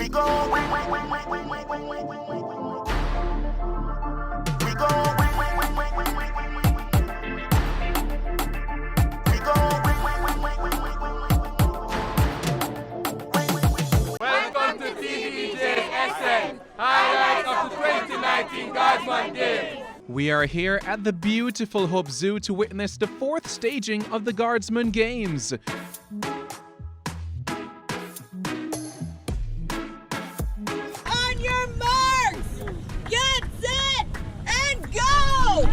We go. Welcome to TVJ SN, highlights of the 2019 Guardsman Games. We are here at the beautiful Hope Zoo to witness the fourth staging of the Guardsman Games. On your marks, get set, and go!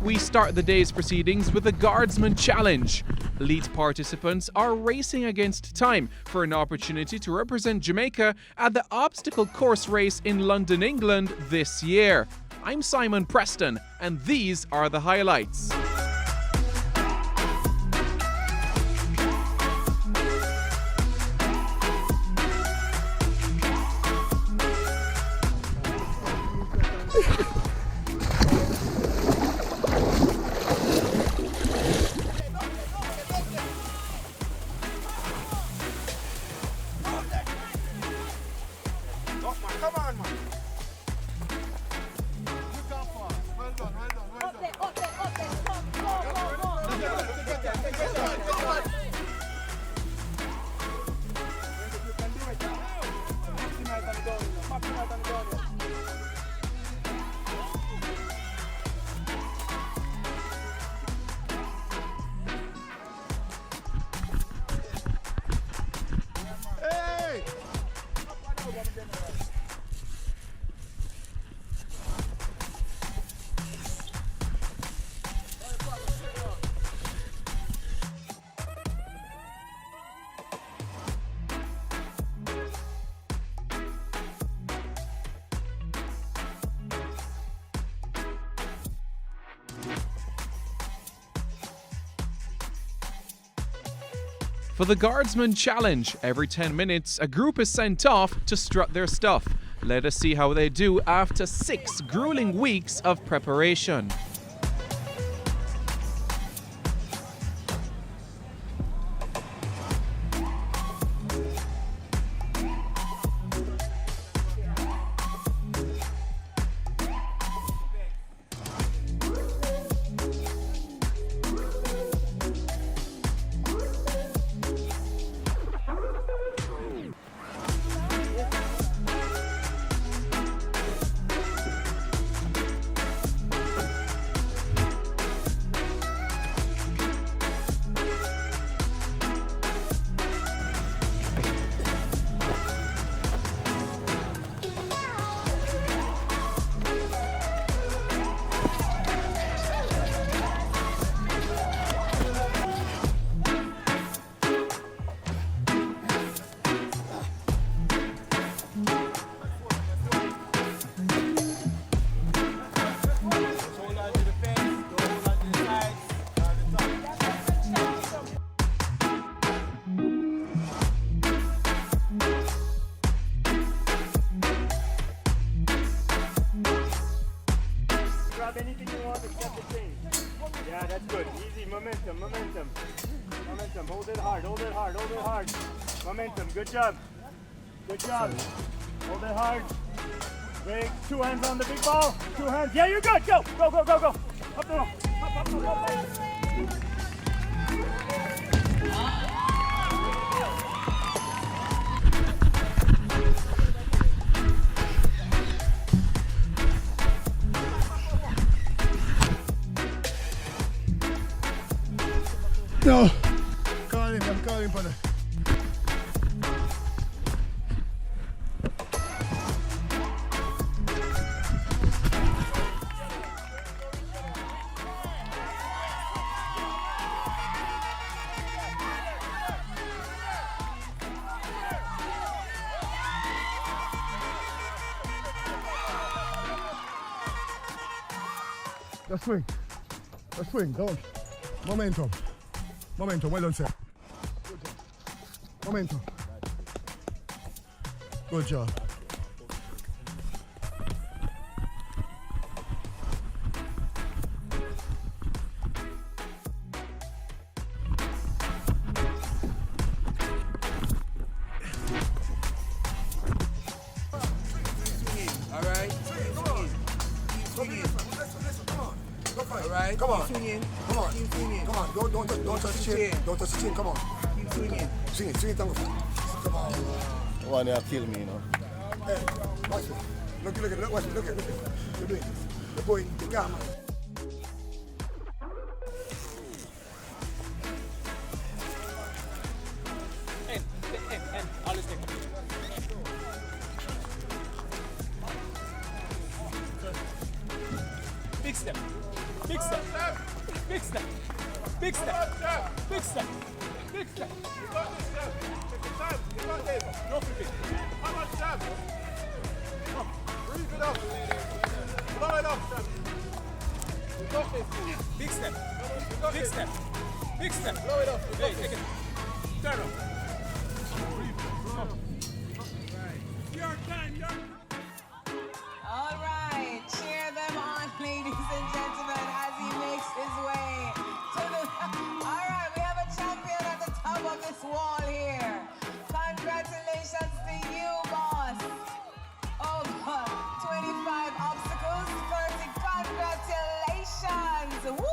We start the day's proceedings with the Guardsman Challenge. Elite participants are racing against time for an opportunity to represent Jamaica at the obstacle course race in London, England this year. I'm Simon Preston, and these are the highlights. Come on, man. Hey! For the Guardsman Challenge, every 10 minutes, a group is sent off to strut their stuff. Let us see how they do after 6 grueling weeks of preparation. Grab anything you want except the chain. Yeah, that's good. Easy. Momentum. Hold it hard. Momentum. Good job. Hold it hard. Big. 2 hands on the big ball. 2 hands. Yeah, you're good. Go. Up the rope. Up. No. Call him for the. Just swing, don't. Momentum, well done, sir. Momentum. Good job. right? Come on. Keep swinging. Come on. Keep swinging. Come on. Don't touch the chin. Don't touch the chin. Come on. Keep swinging. Swing it. Come on. One there kill me, you know. Hey, watch it. Look at it. Watch it. Look at it. You're doing this. You're going. Yeah, man. All is taken. Big step. Big step. Big step. Big step. Big step. Big step. You got this, Sam. Take your time. You got this. Go for it. Come on, Sam. Come. Breathe it up. Blow it up, Sam. You got this. Big step. Big step. Big step. Blow it up. Hey, take it. Turn up. Your time. All right, cheer them on, ladies and gentlemen, as he makes his way to the. All right, we have a champion at the top of this wall here. Congratulations to you, boss. Over 25 obstacles, 30. Congratulations! Woo!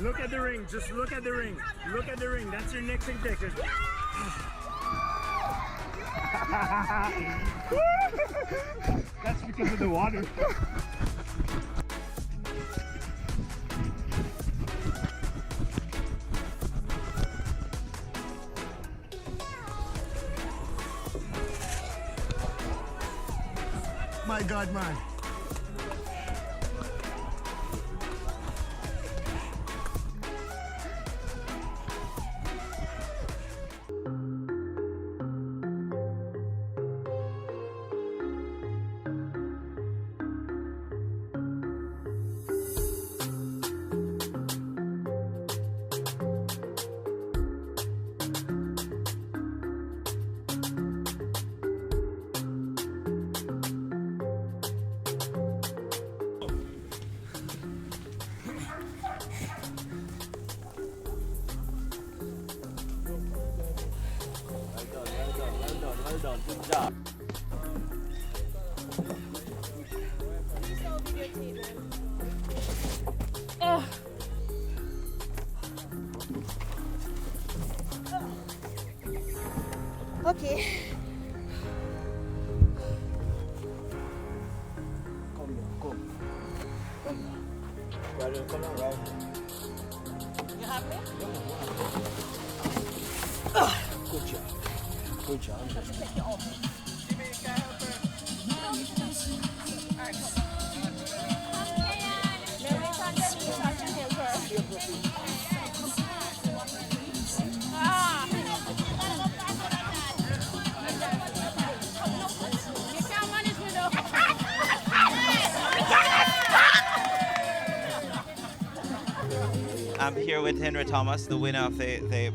Look at the ring. Just look at the ring. Look at the ring. That's your next objective. That's because of the water. My God, man. Well done. Good job. Okay. Come on, right? You have me? Good job. Good job. Take you off. I'm here with Henry Thomas, the winner of the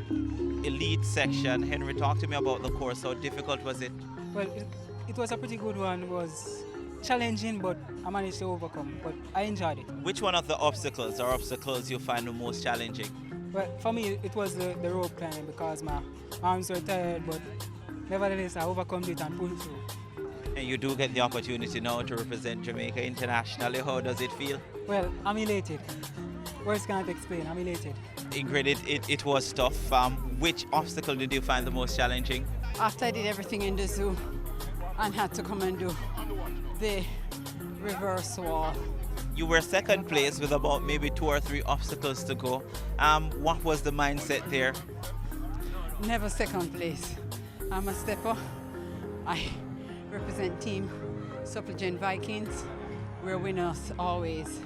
elite section. Henry, talk to me about the course. How difficult was it? Well, it was a pretty good one. It was challenging, but I managed to overcome. But I enjoyed it. Which one of the obstacles you find the most challenging? Well, for me, it was the rope climbing because my arms were tired, but nevertheless, I overcome it and pulled through. And you do get the opportunity now to represent Jamaica internationally. How does it feel? Well, I'm elated. Words can't explain. I'm elated. Ingrid, it was tough. Which obstacle did you find the most challenging? After I did everything in the zoo and had to come and do the reverse wall, You were second place with about maybe 2 or 3 obstacles to go. What was the mindset there? Never second place. I'm a stepper. I represent Team Supplegent Vikings. We're winners always.